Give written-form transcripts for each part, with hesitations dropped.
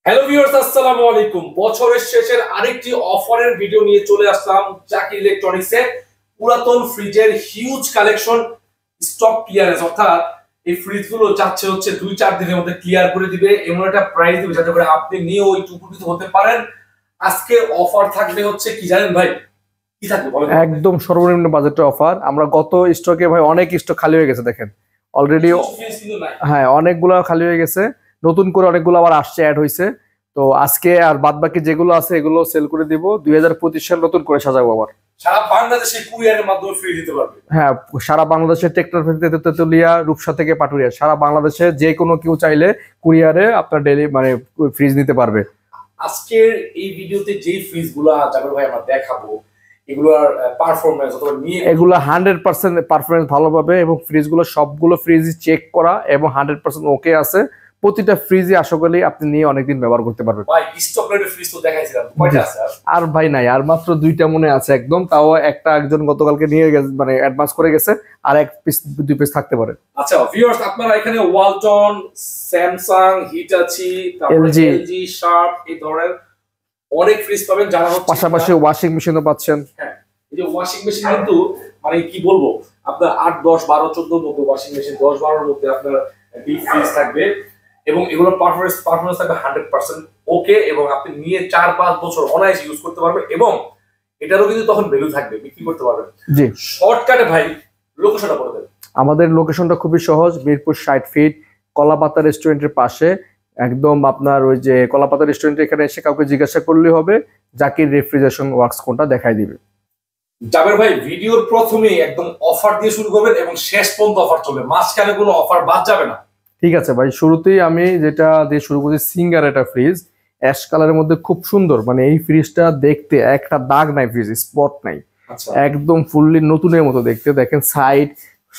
Hello viewers, আসসালামু আলাইকুম। বছরের শেষের আরেকটি অফারের ভিডিও নিয়ে চলে আসলাম জাকির ইলেকট্রনিক্স এর। পুরাতন ফ্রিজের হিউজ কালেকশন, স্টক ক্লিয়ারেন্স, অর্থাৎ এই ফ্রিজগুলো চাচ্ছে হচ্ছে 2-4 দিনের মধ্যে ক্লিয়ার করে দিবে, এমন একটা প্রাইস দিবে যাতে করে আপনি নিয়ে ওই উপকৃত হতে পারেন। আজকে অফার থাকবে হচ্ছে কি জানেন ভাই? কি থাকবে বলেন? একদম সর্বনিম্ন বাজেটের অফার। আমরা গত স্টকে ভাই অনেক স্টক খালি হয়ে গেছে, দেখেন অলরেডি। হ্যাঁ, অনেকগুলো খালি হয়ে গেছে, নতুন করে অনেকগুলো আবার আসছে, অ্যাড হয়েছে। তো আজকে আর বাদ বাকি যেগুলো আছে এগুলো সেল করে দিব। 2025 সাল নতুন করে সাজাবো আবার। সারা বাংলাদেশে কুরিয়ারের মাধ্যমে ফ্রি দিতে পারবে। হ্যাঁ, সারা বাংলাদেশে টেকটার তেতুলিয়া, রূপসা থেকে পাটুরিয়া, সারা বাংলাদেশে যে কোনো কেউ চাইলে কুরিয়ারে আপনার ডেলি ফ্রিজ নিতে পারবে। আজকের এই ভিডিওতে যে ফ্রিজগুলো জাবের ভাই আমরা দেখাবো, এগুলোর পারফরম্যান্স অথবা নিয়ে এগুলো 100% পারফরমেন্স ভালো পাবে এবং ফ্রিজগুলো সবগুলো ফ্রিজই চেক করা এবং 100% ওকে আছে। প্রতিটা ফ্রিজই আশা করি আপনি নিয়ে অনেকদিন ব্যবহার করতে পারবেন। ভাই স্টক রেটের ফ্রিজ তো দেখাইছিলাম, কয়টা আছে? আর ভাই নাই, আর মাত্র 2টা মনে আছে একদম, তাও একটা একজন গতকালকে নিয়ে গেছে, মানে অ্যাডভান্স করে গেছে, আর এক পিস 2 পিস থাকতে পারে। আচ্ছা ভিউয়ার্স, আপনারা এখানে ওয়ালটন, স্যামসাং, হিটাচি, তারপরে এলজি, শার্প, এই ধরনের অনেক ফ্রিজ পাবেন। যারা পাশাপাশি ওয়াশিং মেশিনও পাচ্ছেন। হ্যাঁ, এই যে ওয়াশিং মেশিন কিন্তু মানে কি বলবো, আপনার 8, 10, 12, 14 এর মধ্যে ওয়াশিং মেশিন, 10, 12 এর মধ্যে আপনার ডিপ ফ্রিজ থাকবে এবং এগুলোর পারফরম্যান্স থাকবে 100% ওকে, এবং আপনি নিয়ে 4-5 বছর অনায়াসে ইউজ করতে পারবেন এবং এটারও কিন্তু তখন ভ্যালু থাকবে, বিক্রি করতে পারবেন। জি, শর্টকাটে ভাই লোকেশনটা বলে দেন। আমাদের লোকেশনটা খুবই সহজ, মিরপুর 60 ফিট, কলাপাতা রেস্টুরেন্টের পাশে। একদম আপনার ওই যে কলাপাতা রেস্টুরেন্টের এখানে এসে কাউকে জিজ্ঞাসা করলেই হবে জাকির রেফ্রিজারেশন ওয়ার্কস কোনটা, দেখাই দিবে। জাবের ভাই ভিডিওর প্রথমেই একদম অফার দিয়ে শুরু করবেন এবং শেষ পর্যন্ত অফার চলবে, মাঝখানে কোনো অফার বাদ যাবে না। ঠিক আছে ভাই, শুরুতেই আমি যেটা দিয়ে শুরু করছি, সিঙ্গার একটা ফ্রিজ, অ্যাশ কালারের মধ্যে, খুব সুন্দর। মানে এই ফ্রিজটা দেখতে একটা দাগ নাই, ফ্রিজ স্পট নাই, একদম ফুললি নতুনের মতো দেখতে। দেখেন সাইড,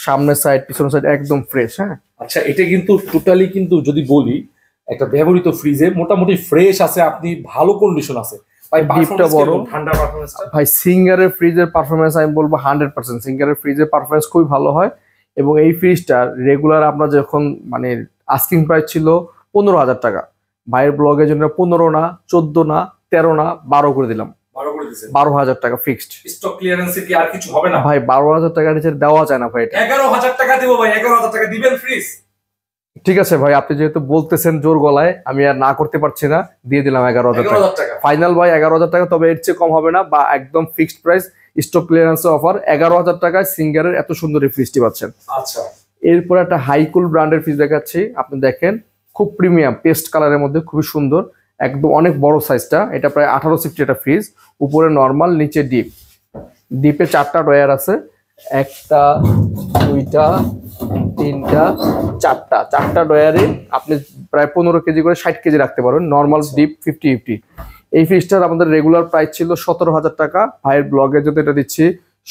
সামনের সাইড, পিছনের সাইড একদম ফ্রেশ। হ্যাঁ, আচ্ছা, এটা কিন্তু টোটালি কিন্তু যদি বলি একটা ব্যবহৃত ফ্রিজে মোটামুটি ফ্রেশ আছে, আপনি ভালো কন্ডিশন আছে ভাই। সিঙ্গারের ফ্রিজের পারফরমেন্স আমি বলবো 100%। সিঙ্গারের ফ্রিজের পারফরমেন্স খুবই ভালো হয় এবং এই ফ্রিজটা রেগুলার আপনার যখন মানে আস্কিং প্রাইস ছিল 15,000 টাকা, ভাইয়ের ব্লগের জন্য 15 না, 14 না, 13 না, 12 করে দিলাম। 12,000 টাকা ফিক্সড। স্টক ক্লিয়ারেন্সে কি আর কিছু হবে না ভাই? 12,000 টাকার নিচে দেওয়া যায় না ভাই। 11,000 টাকা দিব ভাই, 11,000 টাকা দিবেন ফ্রিজ? ঠিক আছে ভাই, আপনি যেহেতু বলতেছেন জোর গলায়, আমি আর না করতে পারছি না, দিয়ে দিলাম 11,000 টাকা ফাইনাল ভাই। 11,000 টাকা, তবে এর চেয়ে কম হবে না, বা একদম fixed price, stock clearance offer. 11,000 টাকায় সিঙ্গারের এত সুন্দর এই ফ্রিজটি পাচ্ছেন। আচ্ছা, এরপর একটা হাইকুল ব্র্যান্ডের ফ্রিজ দেখাচ্ছি, আপনি দেখেন, খুব প্রিমিয়াম পেস্ট কালারের মধ্যে, খুবই সুন্দর, একদম অনেক বড় সাইজটা। এটা প্রায় 18 সিফটি একটা ফ্রিজ, উপরে নর্মাল, নিচে ডিপ। ডিপে 4টা ড্রয়ার আছে, 1টা 2টা 3টা 4টা ড্রয়ারে আপনি প্রায় 15 কেজি করে 60 কেজি রাখতে পারবেন। Normal deep 50-50। এই ফ্রিজটার আমাদের রেগুলার প্রাইস ছিল 17,000 টাকা। ভাইয়ের ব্লগের জন্য এটা দিচ্ছি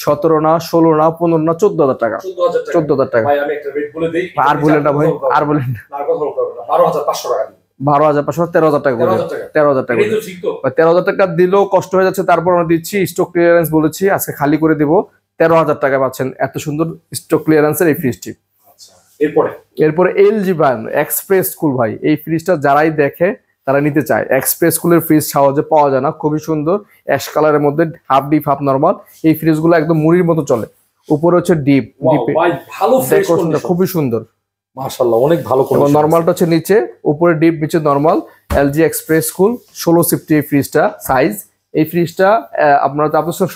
17 না, 16 না, 15 না, 14,000 টাকা। 14,000 টাকা। ভাই আমি একটা রেট বলে দেই, আর বলেন না ভাই, আর বলেন না। 12,500 টাকা। 12,500, 13,000 টাকা। 13,000 টাকা। 13,000 টাকা দিলেও কষ্ট হয়ে যাচ্ছে, তারপর আমরা দিচ্ছি স্টক ক্লিয়ারেন্স বলেছি, আজকে খালি করে দিব। 13,000 টাকা পাচ্ছেন এত সুন্দর স্টক ক্লিয়ারেন্সের এই ফ্রিজটি। এরপরে এলজি ব্র্যান্ড এক্সপ্রেস কুল। ভাই এই ফ্রিজটা যারাই দেখে তারা নিতে চায়। এক্সপ্রেস কুলের ফ্রিজ সহজে পাওয়া যায় না, খুবই সুন্দর, অ্যাশ কালারের মধ্যে, হাফ ডিপ হাফ নর্মাল। এই ফ্রিজগুলো একদম মুড়ির মতো চলে। উপরে হচ্ছে ডিপ, ডিপে খুবই সুন্দর, মাশাআল্লাহ, অনেক ভালো। নরমালটা হচ্ছে নিচে, উপরে ডিপ, নিচে নরমাল। এলজি এক্সপ্রেস কুল 16 সিফটি এই ফ্রিজটা সাইজ। এই ফ্রিজটা আপনার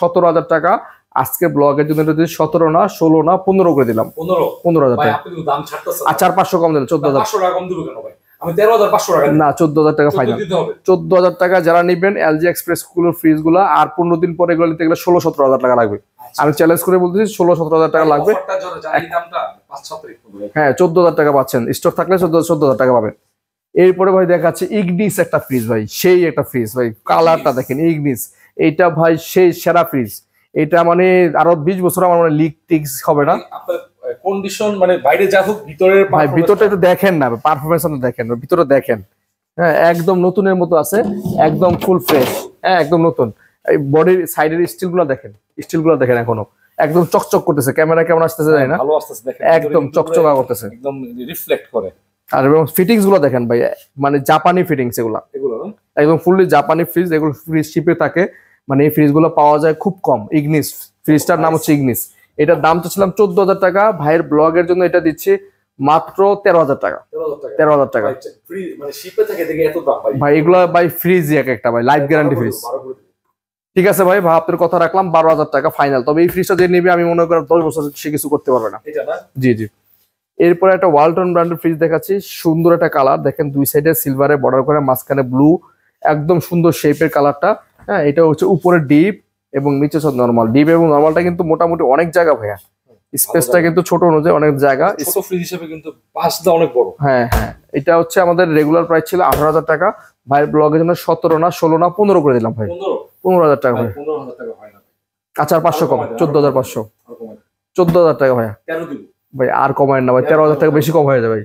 17,000 টাকা। আজকে ব্লগের জন্য 17 না, 16 না, 15 করে দিলাম। 15,000 টাকা। আর 4-500 কম দিলাম, 14,000 টাকা কম দিব কেন ভাই? আমি 13,500 টাকা না, 14,000 টাকা ফাইনাল। 14,000 টাকা যারা নিবেন এলজি এক্সপ্রেস কুলের ফ্রিজ গুলা, আর 15 দিন পরে এগুলো নিতে গেলে 16-17,000 টাকা লাগবে। আমি চ্যালেঞ্জ করে বলতেছি 16-17,000 টাকা লাগবে। হ্যাঁ, 14,000 টাকা পাচ্ছেন, স্টক থাকলে 14,000 টাকা পাবেন। এরপরে ভাই দেখাচ্ছে ইগনিস একটা ফ্রিজ। ভাই সেই একটা ফ্রিজ, ভাই কালারটা দেখেন, ইগনিস। এইটা ভাই সেই সেরা ফ্রিজ। এটা মানে আরো 20 বছর আমার মানে লিক টিক্স হবে না। কন্ডিশন মানে বাইরে যা হোক, ভিতরটা একটু দেখেন না, পারফরমেন্স দেখেন, ভিতরে দেখেন। হ্যাঁ, একদম নতুনের মতো আছে, একদম ফুল ফ্রেশ। হ্যাঁ, একদম নতুন। এই বডির সাইডের স্টিলগুলো দেখেন, স্টিলগুলো দেখেন, এখনো একদম চকচক করতেছে। ক্যামেরা কেমন আসতেছে জানি না, ভালো আসতেছে, দেখেন একদম চকচকা করতেছে, একদম রিফ্লেক্ট করে। আর এবং ফিটিংস গুলো দেখেন ভাই, মানে জাপানি ফিটিংস এগুলো একদম ফুললি জাপানি ফ্রিজ। এগুলো ফ্রিজ শিপে থাকে, মানে এই ফ্রিজ গুলো পাওয়া যায় খুব কম। ইগনিস ফ্রিজটার নাম হচ্ছে ইগনিস। এটার দাম তো ছিলাম 14,000 টাকা, ভাইয়ের ব্লগের জন্য এটা দিচ্ছি মাত্র 13,000 টাকা। 13,000 টাকা ভাই। এগুলো ভাই ফ্রিজ এক একটা ভাই, লাইফ গ্যারান্টি ফ্রিজ। ঠিক আছে ভাই, আপনার কথা রাখলাম 12,000 টাকা ফাইনাল। তবে এই ফ্রিজটা যে নিবে আমি মনে করি 10 বছর সে কিছু করতে পারবে না। জি জি। এরপরে একটা ওয়ালটন ব্র্যান্ডের ফ্রিজ দেখাচ্ছি। সুন্দর একটা কালার দেখেন, দুই সাইডে সিলভারে বর্ডার করে, মাঝখানে ব্লু, একদম সুন্দর শেপের কালারটা। হ্যাঁ, এটা হচ্ছে উপরে ডিপ এবং নিচে সব নরমাল। ডিপ এবং নরমালটা কিন্তু মোটামুটি অনেক জায়গা ভাইয়া, স্পেসটা কিন্তু ছোট অনুযায়ী অনেক জায়গা। ছোট ফ্রিজ হিসেবে কিন্তু পাঁচটা অনেক বড়। হ্যাঁ হ্যাঁ, এটা হচ্ছে আমাদের রেগুলার প্রাইস ছিল 18,000 টাকা, ভাইয়ের ব্লগের জন্য 17 না 16 না 15 করে দিলাম ভাই। 15,000 টাকা ভাই। 15,000 টাকা হয় না। আচ্ছা, আর 500 কম, 14,500। 14,000 টাকা ভাইয়া। কেন দিব ভাই? আর কমায় না ভাই, 13,000 টাকা বেশি কম হয়ে যাবে ভাই।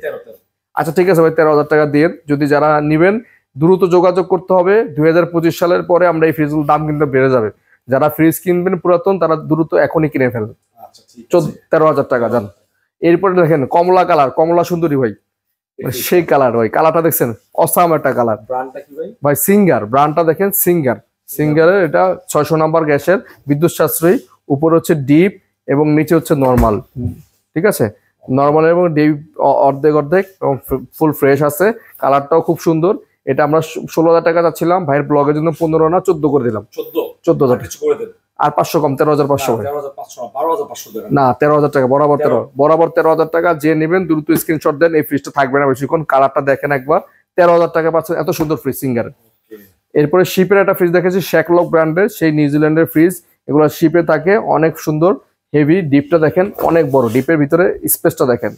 আচ্ছা ঠিক আছে ভাই, 13,000 টাকা দিয়ে যদি যারা নিবেন দ্রুত যোগাযোগ করতে হবে। 2025 সালের পরে আমরা এই ফ্রিজগুলোর দাম কিন্তু বেড়ে যাবে। যারা ফ্রিজ কিনবেন পুরাতন তারা দ্রুত এখনই কিনে ফেলবেন। 13,000 টাকা যান। এরপরে দেখেন কমলা কালার, কমলা সুন্দরী ভাই, সেই কালার ভাই। কালারটা দেখছেন অসাম একটা কালার। ব্র্যান্ডটা কি ভাই? ভাই সিঙ্গার ব্র্যান্ডটা দেখেন, সিঙ্গার। সিঙ্গারের এটা 600 নাম্বার গ্যাসের, বিদ্যুৎ সাশ্রয়ী। উপরে হচ্ছে ডিপ এবং নিচে হচ্ছে নরমাল। ঠিক আছে, নরমাল এবং ডিপ অর্ধেক অর্ধেক এবং ফুল ফ্রেশ আছে। কালারটাও খুব সুন্দর। এটা আমরা 16,000 টাকা যাচ্ছিলাম, ভাইয়ের ব্লগের জন্য 15 না 14 করে দিলাম। 14,000 কিছু করে দেন। আর 500 কম, 13,500 ভাই। 12,500 না 13,000 টাকা বরাবর। 13,000 টাকা। যে নেবেন দ্রুত স্ক্রিনশট দেন। এই ফ্রিজটা থাকবে না বেশিক্ষণ। কালারটা দেখেন একবার, 13,000 টাকা পাচ্ছেন এত সুন্দর ফ্রিজ সিঙ্গারের। এরপরে শিপের একটা ফ্রিজ দেখেছি, শ্যাকলক ব্র্যান্ডের, সেই নিউজিল্যান্ডের ফ্রিজ। এগুলো শিপে থাকে, অনেক সুন্দর হেভি। ডিপটা দেখেন অনেক বড়, ডিপের ভিতরে স্পেসটা দেখেন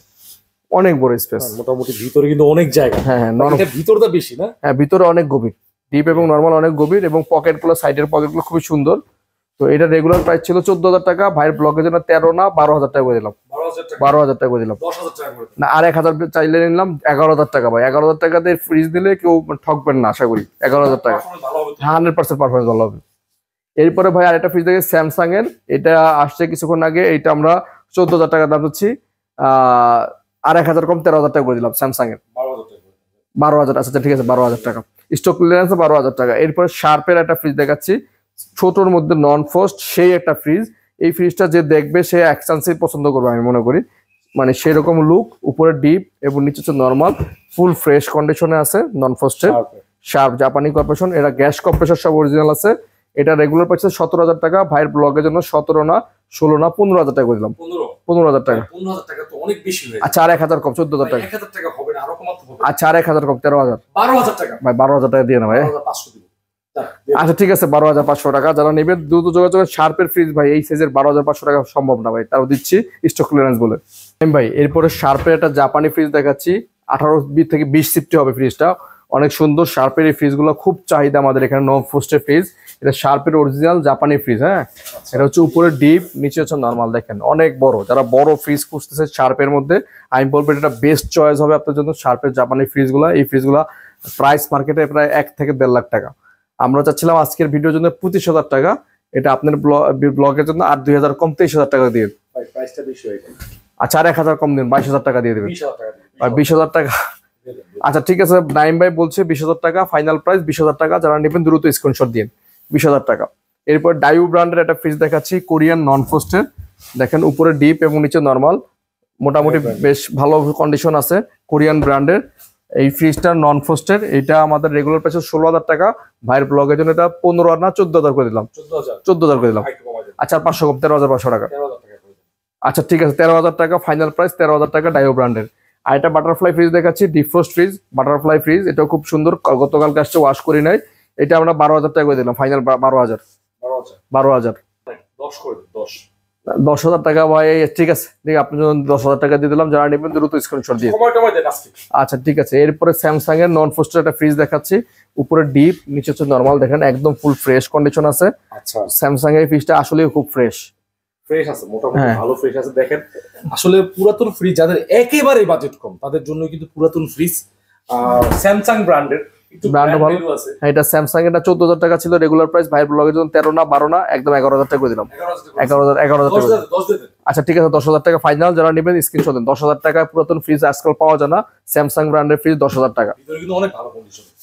অনেক বড় স্পেস। মোটামুটি ভিতরে কিন্তু অনেক জায়গা। হ্যাঁ হ্যাঁ, ভিতরটা বেশি না? হ্যাঁ, ভিতরে অনেক গভীর, ডিপ এবং নরমাল অনেক গভীর, এবং পকেটগুলো, সাইডের পকেটগুলো খুবই সুন্দর। তো এটা রেগুলার প্রাইস ছিল 14,000 টাকা, ভাইয়ের ব্লগের জন্য 13 না 12,000 টাকা করে দিলাম। 12,000 টাকা করে দিলাম। 10,000 টাকা না, আর 1,000 চাইলে নিলাম 11,000 টাকা ভাই। 11,000 টাকাতে ফ্রিজ দিলে কেউ ঠকবেন না আশা করি। 11,000 টাকা 100% পারফরমেন্স ভালো হবে। এরপরে ভাই আরেকটা ফ্রিজ দেখে স্যামসাং এর, এটা আসছে কিছুক্ষণ আগে। এটা আমরা 14,000 টাকা দাম দিচ্ছি, আর 1,000 কম 13,000 টাকা করে দিলাম স্যামসাং এর। 12,000। আচ্ছা ঠিক আছে, 12,000 টাকা স্টক ক্লিয়ারেন্স, 12,000 টাকা। এরপরে শার্পের একটা ফ্রিজ দেখাচ্ছি, ছোটর মধ্যে নন ফ্রস্ট, সেই একটা ফ্রিজ। এই ফ্রিজটা যে দেখবে সে এক্সটেন্সিভ পছন্দ করবে আমি মনে করি, মানে সেরকম লুক। উপরে ডিপ এবং নিচে হচ্ছে নর্মাল, ফুল ফ্রেশ কন্ডিশনে আছে, নন ফ্রস্টের। শার্প জাপানি কর্পোরেশন, এটা গ্যাস কম্প্রেসার সব অরিজিনাল আছে। এটা রেগুলার পাচ্ছে 17,000 টাকা, ভাইয়ের ব্লগের জন্য 17 না 16 না 15,000 টাকা করে দিলাম। 15,000 টাকা। 15,000 টাকা তো অনেক বেশি হয়ে যায়। আচ্ছা, আর 1,000 কম, 14,000 টাকা। 1,000 টাকা হবে না, আরো কমাতে হবে। আচ্ছা, আর 1,000 কম, 13,000। 12,000 টাকা ভাই 12,000 টাকা দিয়ে না ভাই। 12,500 দিব। আচ্ছা ঠিক আছে, 12,500 টাকা। যারা নেবেন দ্রুত যোগাযোগ। শার্পের ফ্রিজ ভাই এই সাইজের 12,500 টাকা সম্ভব না ভাই, তাও দিচ্ছি স্টক ক্লিয়ারেন্স বলে। ভাই এরপরে শার্পের একটা জাপানি ফ্রিজ দেখাচ্ছি, 18 থেকে 20 সিফটি হবে ফ্রিজটা, অনেক সুন্দর। শার্পের এই ফ্রিজগুলো খুব চাহিদা আমাদের এখানে, নন ফ্রস্টের ফ্রিজ। এটা শার্পের অরিজিনাল জাপানি ফ্রিজ। হ্যাঁ, এটা হচ্ছে উপরে ডিপ, নিচে হচ্ছে নর্মাল। দেখেন অনেক বড়। যারা বড় ফ্রিজ খুঁজতেছে শার্পের মধ্যে, আমি বলবো এটা বেস্ট চয়েস হবে আপনার জন্য, শার্পের জাপানি ফ্রিজগুলো। এই ফ্রিজগুলো প্রাইস মার্কেটে প্রায় 1 থেকে 1.5 লাখ টাকা। আমরা চাচ্ছিলাম আজকের ভিডিওর জন্য 25,000 টাকা, এটা আপনার ব্লগের জন্য আর 2,000 কম 23,000 টাকা দিয়ে। আচ্ছা, আর 1,000 কম দিন, 22,000 টাকা দিয়ে দেবেন। 20,000 টাকা। আচ্ছা ঠিক আছে, নাইম ভাই বলছে 20,000 টাকা ফাইনাল প্রাইস, 20,000 টাকা। যারা নেবেন দ্রুত স্ক্রিনশট দিন, 20,000 টাকা। এরপর ডাইউ ব্র্যান্ডের একটা ফ্রিজ দেখাচ্ছি, কোরিয়ান নন ফ্রস্টের। দেখেন উপরে ডিপ এবং নিচে নর্মাল, মোটামুটি বেশ ভালো কন্ডিশন আছে, কোরিয়ান ব্র্যান্ডের। এই ফ্রিজটা নন ফ্রস্টের, এটা আমাদের রেগুলার প্রাইস 16,000 টাকা, ভাইয়ের ব্লগের জন্য এটা 15 না 14,000 করে দিলাম। 14,000 করে দিলাম। আচ্ছা, 500 কম, 13,500 টাকা। আচ্ছা ঠিক আছে, 13,000 টাকা ফাইনাল প্রাইস, 13,000 টাকা ডাইউ ব্র্যান্ডের। আর এটা বাটারফ্লাই ফ্রিজ দেখাচ্ছি, ডিফ্রস্ট ফ্রিজ, বাটারফ্লাই ফ্রিজ। এটাও খুব সুন্দর, গতকালকে আসছে, ওয়াশ করি নাই। এটা আমরা 12,000 টাকা করে দিলাম ফাইনাল, 12,000। 10,000 টাকা ভাই। ঠিক আছে, ঠিক আপনি 10,000 টাকা দিয়ে দিলাম। যারা নেবেন দ্রুত স্ক্রিনশট দিয়ে। আচ্ছা ঠিক আছে, এরপরে স্যামসাং এর নন ফ্রস্টের একটা ফ্রিজ দেখাচ্ছি, উপরে ডিপ, নিচে হচ্ছে নর্মাল। দেখেন একদম ফুল ফ্রেশ কন্ডিশন আছে। আচ্ছা, স্যামসাং এর ফ্রিজটা আসলে খুব ফ্রেশ আছে, মোটামুটি ভালো ফ্রিজ আছে। দেখেন আসলে পুরাতন ফ্রিজ যাদের একেবারে বাজেট কম তাদের জন্য কিন্তু পুরাতন ফ্রিজ স্যামসাং ব্র্যান্ডের ব্র্যান্ড ভালো। এটা স্যামসাং, এটা 14,000 টাকা ছিল রেগুলার প্রাইস, ভাইয়ের ব্লগের জন্য 13 না 12 না একদম 11,000 টাকা করে দিলাম। 11,000 টাকা। আচ্ছা ঠিক আছে, 10,000 টাকা ফাইনাল। যারা নেবেন স্ক্রিনশট দেন। 10,000 টাকায় পুরাতন ফ্রিজ আজকাল পাওয়া যায় না, স্যামসাং ব্র্যান্ডের ফ্রিজ 10,000 টাকা।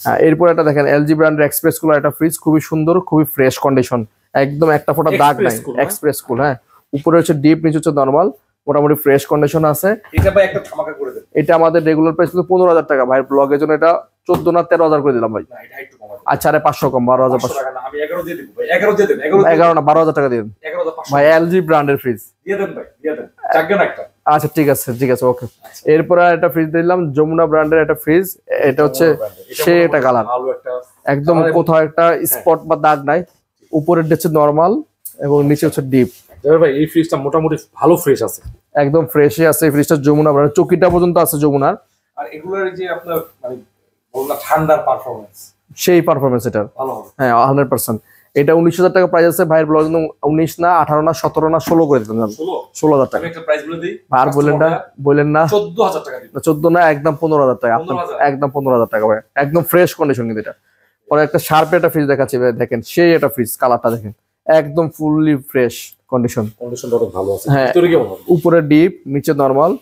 হ্যাঁ, এরপর এটা দেখেন এলজি ব্র্যান্ডের এক্সপ্রেস কুলার, একটা ফ্রিজ খুবই সুন্দর, খুবই ফ্রেশ কন্ডিশন, একদম একটা ফোঁটা দাগ নাই। এক্সপ্রেস কুল, হ্যাঁ, উপরে হচ্ছে ডিপ, নিচে হচ্ছে নরমাল, মোটামুটি ফ্রেশ কন্ডিশন আছে। এটা ভাই একটা ধামাকা করে দেন। এটা আমাদের রেগুলার প্রাইস কিন্তু 15,000 টাকা, ভাইয়ের ব্লগের জন্য এটা 14 না 13,000 করে দিলাম ভাই। আচ্ছা, আরে 500 কম, 12,500 টাকা না, আমি 11 দিয়ে দেব ভাই। 11 দিয়ে দেন, 11 না 12,000 টাকা দিন 11,500 ভাই। এলজি ব্র্যান্ডের ফ্রিজ দিয়ে দেন ভাই, দিয়ে দেন। চারজন একটা। আচ্ছা ঠিক আছে, ঠিক আছে, ওকে। এরপর একটা ফ্রিজ দিলাম, যমুনা ব্র্যান্ডের একটা ফ্রিজ। এটা হচ্ছে সে এটা কালার, ভালো একটা, একদম কোথাও একটা স্পট বা দাগ নাই। উপরের হচ্ছে নরমাল এবং নিচে হচ্ছে ডিপ। ভাই এই ফ্রিজটা মোটামুটি ভালো ফ্রেশ আছে, একদম ফ্রেশই আছে এই ফ্রিজটা। যমুনা ব্র্যান্ড, চকিটা পর্যন্ত আছে যমুনার। আর এগুলোর যে আপনার মানে বললা ঠান্ডার পারফরম্যান্স, সেই পারফরম্যান্স এটা ভালো হবে। হ্যাঁ 100%। এটা 19,000 টাকা প্রাইস আছে, ভাইয়ের ব্লগ 19 না 18 না 17 না 16 করে দিতেন। 16,000 টাকা। আমি একটা প্রাইস বলে দেই, আর বলেন না 14,000 টাকা দিবেন। 14 না, একদম 15,000 টাকা। একদম 15,000 টাকা ভাই, একদম ফ্রেশ কন্ডিশন কিন্তু এটা। পরে একটা শার্পের একটা ফ্রিজ দেখাচ্ছি ভাই, দেখেন সেই একটা ফ্রিজ, কালারটা দেখেন, একদম ফুললি ফ্রেশ কন্ডিশন। কন্ডিশনটা অনেক ভালো আছে। হ্যাঁ, ভিতরে কেমন হবে? উপরে ডিপ, নিচে নরমাল,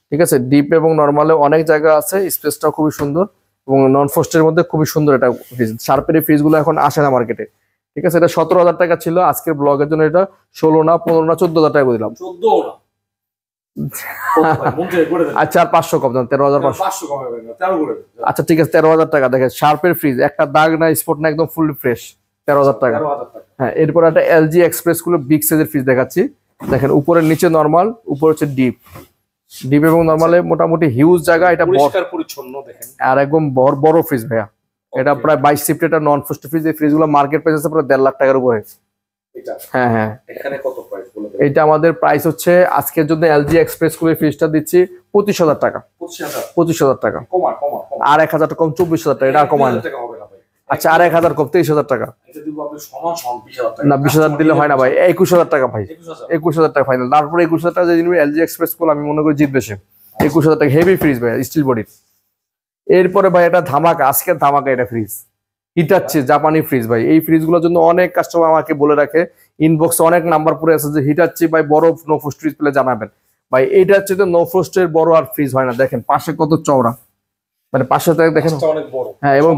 ঠিক আছে। ডিপ এবং নরমালে অনেক জায়গা আছে, স্পেসটাও খুবই সুন্দর এবং নন ফ্রস্টের মধ্যে খুবই সুন্দর এটা ফ্রিজ। শার্পের এই ফ্রিজগুলো এখন আসে না মার্কেটে, ঠিক আছে। এটা 17,000 টাকা ছিল, আজকের ব্লগের জন্য এটা 16 না 15 না 14,000 টাকা করে দিলাম। 14 না আচ্ছা, আর 500 কম দেন, 13,500। 500 কম হবে না, 13 করে দেন। আচ্ছা ঠিক আছে, 13,000 টাকা। দেখেন শার্পের ফ্রিজ, একটা দাগ না স্পট না, একদম ফুললি ফ্রেশ, 13,000 টাকা। 13,000 টাকা। হ্যাঁ, এরপর একটা এলজি এক্সপ্রেস গুলো বিগ সাইজের ফ্রিজ দেখাচ্ছি। দেখেন উপরে নিচে নরমাল, উপরে হচ্ছে ডিপ। ডিপ এবং নরমালে মোটামুটি হিউজ জায়গা, এটা পরিষ্কার পরিচ্ছন্ন দেখেন, আর একদম বড় ফ্রিজ ভাইয়া। এটা প্রায় 22 সিফট, এটা নন ফ্রস্ট ফ্রিজ। এই ফ্রিজগুলো মার্কেট প্রাইস আছে প্রায় 1.5 লাখ টাকার উপরে। এটা হ্যাঁ হ্যাঁ, এখানে কত প্রাইস বলে দেন? এটা আমাদের প্রাইস হচ্ছে আজকের জন্য এলজি এক্সপ্রেস কুলের ফ্রিজটা দিচ্ছি 25,000 টাকা। 25,000 টাকা। কমা আর 1,000 টাকা কম, 24,000 টাকা। এটা আর কমায় না। টাকা হবে না ভাই। আচ্ছা, আর 1,000 কম, 23,000 টাকা। এটা দিব আপনি সমান 20,000 টাকা। না 20,000 দিলে হয় না ভাই, 21,000 টাকা ভাই। 21,000 টাকা ফাইনাল। তারপরে 21,000 টাকা যে এলজি এক্সপ্রেস কুল আমি মনে করি জিতবে সে। 21,000 টাকা হেভি ফ্রিজ ভাই, স্টিল বডির। এরপরে ভাই এটা ধামাকা, আজকের ধামাকা এটা ফ্রিজ, হিটাচ্ছি জাপানি ফ্রিজ ভাই। এই ফ্রিজগুলোর জন্য অনেক কাস্টমার আমাকে বলে রাখে, ইনবক্সে অনেক নাম্বার পড়ে আছে যে হিটাচ্ছি ভাই, বড় নো ফ্রস্ট ফ্রিজ পেলে জানাবেন ভাই। এইটা হচ্ছে তো নো ফ্রস্টের বড় আর ফ্রিজ হয় না। দেখেন পাশে কত চওড়া, মানে পাশে দেখেন অনেক বড়। হ্যাঁ, এবং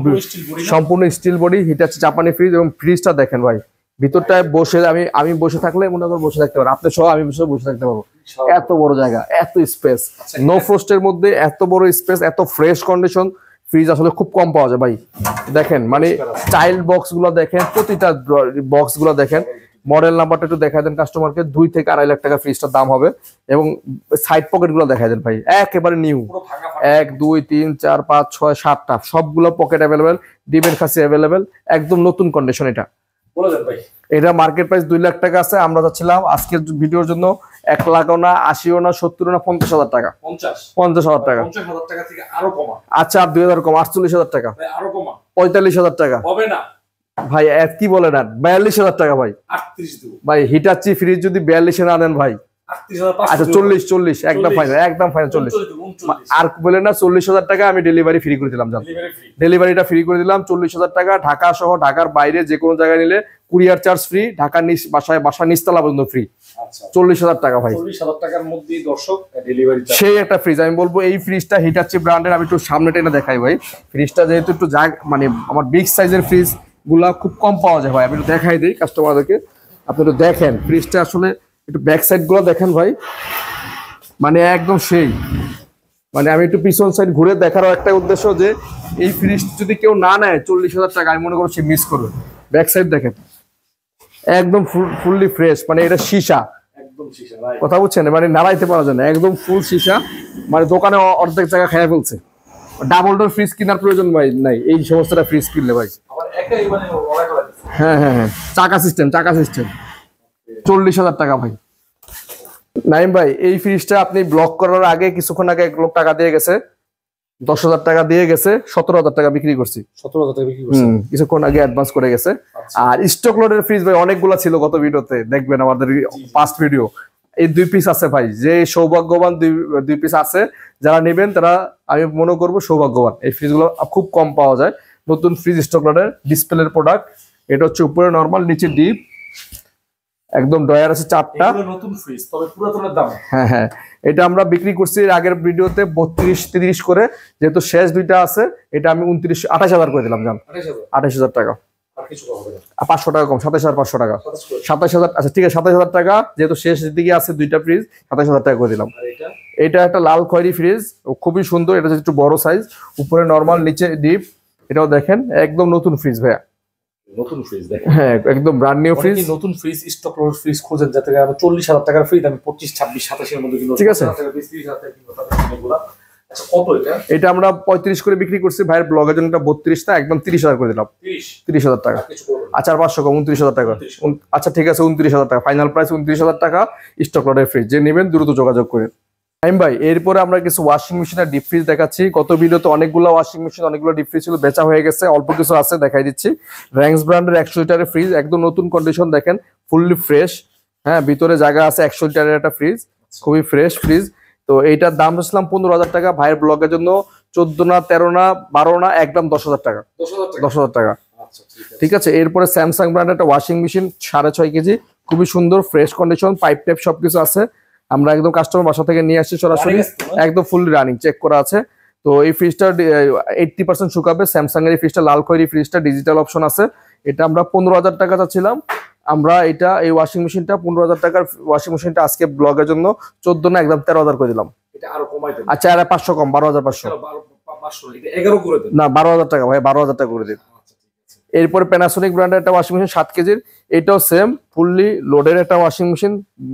সম্পূর্ণ স্টিল বডি, হিটাচ্ছি জাপানি ফ্রিজ। এবং ফ্রিজটা দেখেন ভাই, ভিতরটায় বসে আমি বসে থাকলে মনে করেন বসে থাকতে পারবো, আপনি সহ আমি বসে থাকতে পারবো। এত বড় জায়গা, এত স্পেস, নো ফ্রস্টের মধ্যে এত বড় স্পেস, এত ফ্রেশ কন্ডিশন ফ্রিজ আসলে খুব কম পাওয়া যায় ভাই। দেখেন মানে চাইল্ড বক্স গুলো দেখেন, প্রতিটা বক্স গুলো দেখেন। মডেল নাম্বারটা একটু দেখা দেন কাস্টমারকে। 2 থেকে 2.5 লাখ টাকা ফ্রিজটার দাম হবে। এবং সাইড পকেট গুলো দেখা দেন ভাই, একেবারে নিউ। 1 2 3 4 5 6 7টা সবগুলো পকেট অ্যাভেলেবেল, ডিমের খাসি অ্যাভেলেবেল, একদম নতুন কন্ডিশন। এটা বলে দেন ভাই। এটা মার্কেট প্রাইস 2 লাখ টাকা আছে। আমরা যাচ্ছিলাম আজকের ভিডিওর জন্য 1 লাখ না 80 না 70 না 50,000 টাকা। 50,000 টাকা। 50,000 টাকা থেকে আরো কমা। আচ্ছা, আর 2,000 কম, 48,000 টাকা। আরো কমা, 45,000 টাকা হবে না ভাই। কি বলে না, 42,000 টাকা ভাই। 38 দেব ভাই, হিটাচ্ছি ফ্রিজ যদি 42 না দেন ভাই। 38,500। আচ্ছা 40 একদম ফাইনাল, একদম ফাইনাল 40। আর বলে না 40,000 টাকা আমি ডেলিভারি ফ্রি করে দিলাম। ডেলিভারিটা ফ্রি করে দিলাম 40,000 টাকা। ঢাকা সহ ঢাকার বাইরে যে কোনো জায়গায় নিলে কুরিয়ার চার্জ ফ্রি, ঢাকার বাসা নিচতলা পর্যন্ত ফ্রি। 40,000 টাকা ভাই। 40,000 টাকার মধ্যেই দর্শক ডেলিভারি চার্জ। সেই একটা ফ্রিজ আমি বলবো, এই ফ্রিজটা হিটাচ্ছি ব্র্যান্ডের। আমি একটু সামনে টেনে দেখাই ভাই ফ্রিজটা, যেহেতু একটু মানে আমার বিগ সাইজের ফ্রিজ গুলা খুব কম পাওয়া যায় ভাই। আমি একটু দেখাই দিই কাস্টমারদেরকে, আপনি একটু দেখেন ফ্রিজটা আসলে একটু ব্যাক সাইড গুলো দেখেন ভাই, মানে একদম সেই। মানে আমি একটু পিছন সাইড ঘুরে দেখারও একটা উদ্দেশ্য যে এই ফ্রিজ যদি কেউ না নেয় 40,000 টাকা, আমি মনে করো সে মিস করবে। ব্যাক সাইড দেখেন, একদম ফুললি ফ্রেশ, মানে এটা সীসা, একদম সীসা ভাই। কথা বুঝছেন, মানে নাড়াইতে পারা যায় না, একদম ফুল সীসা। মানে দোকানে অর্ধেক জায়গা খেয়ে ফেলছে। ডাবল ডোর ফ্রিজ কেনার প্রয়োজন ভাই নাই এই সমস্তটা ফ্রিজ কিনলে ভাই। হ্যাঁ হ্যাঁ হ্যাঁ, চাকা সিস্টেম 40,000 টাকা ভাই। নাইম ভাই, এই ফ্রিজটা আপনি ব্লক করার আগে কিছুক্ষণ আগে 1 লোক টাকা দিয়ে গেছে, 10,000 টাকা দিয়ে গেছে, 17,000 টাকা বিক্রি করছি। 17,000 টাকা বিক্রি করছি কিছুক্ষণ আগে অ্যাডভান্স করে গেছে। আর স্টক লোডের ফ্রিজ ভাই অনেকগুলো ছিল গত ভিডিওতে, দেখবেন আমাদের পাস্ট ভিডিও। এই 2 পিস আছে ভাই, যে সৌভাগ্যবান দুই পিস আছে যারা নেবেন তারা আমি মনে করবো সৌভাগ্যবান। এই ফ্রিজগুলো খুব কম পাওয়া যায়, নতুন ফ্রিজ স্টক লটের ডিসপ্লের প্রোডাক্ট। এটা হচ্ছে উপরে নরমাল, নিচে ডিপ, একদম ডয়ার আছে 4টা। নতুন ফ্রিজ, তবে পুরাতনের দাম। হ্যাঁ হ্যাঁ, এটা আমরা বিক্রি করছি আগের ভিডিওতে 32-30 করে, যেহেতু শেষ দুইটা আছে এটা আমি 28,000 করে দিলাম জান। 28,000 টাকা, আর কিছু কম হবে না, 500 টাকা কম, 27,500 টাকা। 27,000, আচ্ছা ঠিক আছে 27,000 টাকা, যেহেতু শেষ দিকে আছে দুইটা ফ্রিজ, 27,000 টাকা করে দিলাম। এটা একটা লাল খয়েরি ফ্রিজ, খুবই সুন্দর, এটা একটু বড় সাইজ, উপরে নরমাল, নিচে ডিপ। এটাও দেখেন একদম নতুন ফ্রিজ ভাইয়া, নতুন ফ্রিজ দেখেন, হ্যাঁ একদম ব্র্যান্ড নিউ ফ্রিজ। নতুন ফ্রিজ স্টক লটের ফ্রিজ খোঁজেন যাতে 40,000 টাকার ফ্রিজ আমি 25, 26, 27 এর মধ্যে কিনবো, ঠিক আছে। আচ্ছা কত এটা? এটা আমরা 35 করে বিক্রি করছি, ভাইয়ের ব্লগের জন্য 32 না, একদম 30,000 করে দিলাম। 30,000 টাকা, আচ্ছা 500 কম, 29,000 টাকা। আচ্ছা ঠিক আছে 29,000 টাকা, ফাইনাল প্রাইস 29,000 টাকা স্টক লটের ফ্রিজ। যে নেবেন দ্রুত যোগাযোগ করেন। ভাই এরপরে আমরা কিছু ওয়াশিং মেশিন আর ডিপ ফ্রিজ দেখাচ্ছি। কত ভিডিওতে অনেকগুলো ওয়াশিং মেশিন, অনেকগুলো ডিপ ফ্রিজ ছিল, বেচা হয়ে গেছে, অল্প কিছু আছে দেখাই দিচ্ছি। র্যাঙ্কস ব্র্যান্ডের 100 লিটারের ফ্রিজ, একদম নতুন কন্ডিশন, দেখেন ফুললি ফ্রেশ। হ্যাঁ ভিতরে জায়গা আছে, 100 লিটারের একটা ফ্রিজ, খুবই ফ্রেশ ফ্রিজ। তো এইটার দাম হচ্ছিলাম 15,000 টাকা, ভাইয়ের ব্লগের জন্য 14 না 13 না 12 না, একদম 10,000 টাকা। 10,000 টাকা, ঠিক আছে। এরপরে স্যামসাং ব্র্যান্ডের একটা ওয়াশিং মেশিন 6.5 কেজি, খুবই সুন্দর ফ্রেশ কন্ডিশন, পাইপ টাইপ সবকিছু আছে। আমরা একদম কাস্টমার বাসা থেকে নিয়ে আসছি সরাসরি, একদম ফুল রানিং, চেক করা আছে। তো এই ফ্রিজটা 80% শুকাবে। স্যামসাং এর এই ফ্রিজটা, লাল খয়েরি ফ্রিজটা, ডিজিটাল অপশন আছে। এটা আমরা 15,000 টাকা চাচ্ছিলাম। আমরা এটা এই ওয়াশিং মেশিনটা 15,000 টাকার ওয়াশিং মেশিনটা আজকে ব্লগের জন্য 14 না, একদম 13,000 করে দিলাম। আচ্ছা আর 500 কম, 12,500 না, 12,000 টাকা ভাই, 12,000 টাকা করে দিন। এরপরে প্যানাসোনিক ব্র্যান্ডের একটা ওয়াশিং মেশিন 7 কেজির, এটাও সেম ফুললি লোডের একটা ওয়াশিং মেশিন,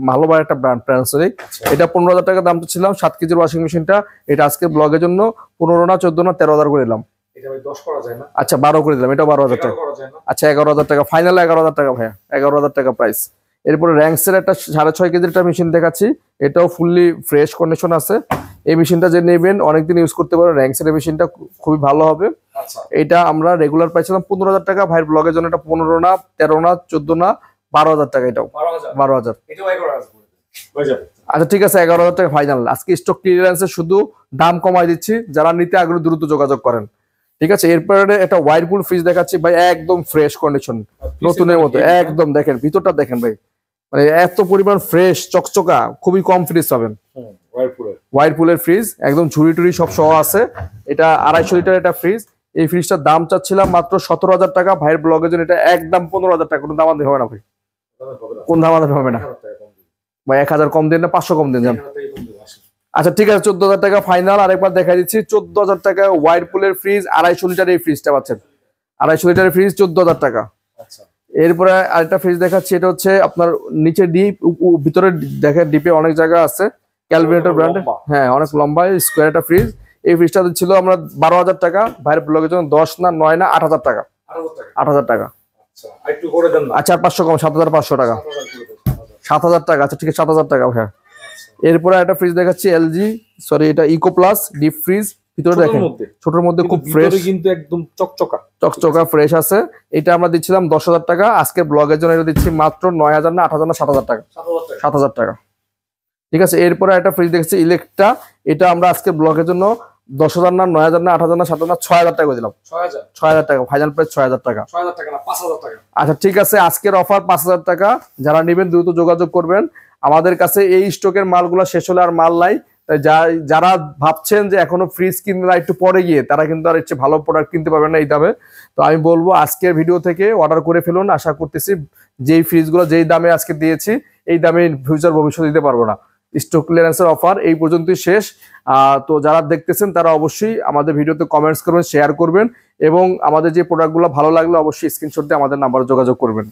ভালো বড় একটা ব্র্যান্ড প্যানাসোনিক। এটা 15,000 টাকা দাম ছিলাম 7 কেজির ওয়াশিং মেশিনটা। এটা আজকে ব্লগের জন্য 15 না 14 না 13,000 করে দিলাম। আচ্ছা 12 করে দিলাম, এটা 12,000 টাকা। আচ্ছা 11,000 টাকা, ফাইনাল 11,000 টাকা ভাইয়া, 11,000 টাকা প্রাইস। এরপরে র্যাঙ্কসের একটা 6.5 কেজির একটা মেশিন দেখাচ্ছি, এটাও ফুললি ফ্রেশ কন্ডিশন আছে। এই মেশিনটা যে নেবেন অনেকদিন ইউজ করতে পারেন, র্যাঙ্কসের মেশিনটা খুবই ভালো হবে। এটা আমরা রেগুলার পাইছিলাম 15,000 টাকা, ভাইয়ের ব্লগের জন্য এটা 15 না 13 না 14 না 12,000 টাকা, এটাও 12,000। আচ্ছা ঠিক আছে 11,000 টাকা ফাইনাল। আজকে স্টক ক্লিয়ারেন্সে শুধু দাম কমাই দিচ্ছি, যারা নিতে আগ্রহী দ্রুত যোগাযোগ করেন, ঠিক আছে। এরপরে একটা ওয়াইরপুল ফ্রিজ দেখাচ্ছি ভাই, একদম ফ্রেশ কন্ডিশন, নতুনের মতো একদম। দেখেন ভিতরটা দেখেন ভাই, মানে এত পরিমাণ ফ্রেশ চকচকা, খুবই কম ফ্রিজ পাবেন। ওয়াইরপুলের ফ্রিজ, একদম ঝুড়ি টুড়ি সব সহ আছে। এটা 250 লিটার একটা ফ্রিজ। এই ফ্রিজটার দাম চাচ্ছিলাম মাত্র 17,000 টাকা, ভাইয়ের ব্লগের জন্য এটা একদম 15,000 টাকা। কোনো দামাদামি হবে না ভাই, কোন দামাদামি হবে না ভাই। 1,000 কম দিন না, 500 কম দিন যান। আচ্ছা ঠিক আছে 14,000 টাকা ফাইনাল। আরেকবার দেখা দিচ্ছি 14,000 টাকা ওয়াইরপুলের ফ্রিজ, 250 লিটারের এই ফ্রিজটা পাচ্ছেন। 250 লিটারের ফ্রিজ 14,000 টাকা। এরপরে আরেকটা ফ্রিজ দেখাচ্ছি, এটা হচ্ছে আপনার নিচে ডিপ, ভিতরে দেখেন ডিপে অনেক জায়গা আছে, ক্যালভিনেটর ব্র্যান্ডের, হ্যাঁ অনেক লম্বা স্কোয়ার একটা ফ্রিজ। এই ফ্রিজটা ছিল আমরা 12,000 টাকা, ভাইয়ের ব্লগের জন্য 10 না 9 না 8,000 টাকা। 8,000 টাকা, আচ্ছা 500 কম, 7,500 টাকা। 7,000 টাকা, আচ্ছা ঠিক আছে 7,000 টাকা ভাইয়া। এরপরে একটা ফ্রিজ দেখাচ্ছি এলজি, সরি এটা ইকো প্লাস ডিপ ফ্রিজ, ভিতরে দেখেন ছোটর মধ্যে খুব ফ্রেশ, কিন্তু একদম চকচকা ফ্রেশ আছে। এটা আমরা দিচ্ছিলাম 10,000 টাকা, আজকে ব্লগের জন্য এটা দিচ্ছি মাত্র 9,000 না 8,000 না 7,000 টাকা। 7,000 টাকা, ঠিক আছে। এরপরে একটা ফ্রিজ দেখছি ইলেকট্রা, এটা আমরা আজকে ব্লগের জন্য 10,000 না 9,000 না 8,000 না 7,000 না 6,000 টাকা দিলাম। 6,000 টাকা ফাইনাল প্রাইস, 6,000 টাকা। 5,000 টাকা, আচ্ছা ঠিক আছে আজকের অফার 5,000 টাকা। যারা নেবেন দ্রুত যোগাযোগ করবেন। আমাদের কাছে এই স্টকের মালগুলো শেষ হলে আর মাল নাই। যারা ভাবছেন যে এখনো ফ্রিজ কিনবে একটু পরে গিয়ে, তারা কিন্তু আর একটু ভালো প্রোডাক্ট কিনতে পারবেন না এই দামে। তো আমি বলবো আজকের ভিডিও থেকে অর্ডার করে ফেলুন। আশা করতেছি যেই ফ্রিজগুলো যেই দামে আজকে দিয়েছি এই দামে ফিউচার ভবিষ্যতে দিতে পারবো না। স্টক ক্লিয়ারেন্সের অফার এই পর্যন্তই শেষ। তো যারা দেখতেছেন তারা অবশ্যই আমাদের ভিডিওতে কমেন্টস করবেন, শেয়ার করবেন এবং আমাদের যে প্রোডাক্টগুলো ভালো লাগলে অবশ্যই স্ক্রিনশট দিয়ে আমাদের নাম্বারে যোগাযোগ করবেন।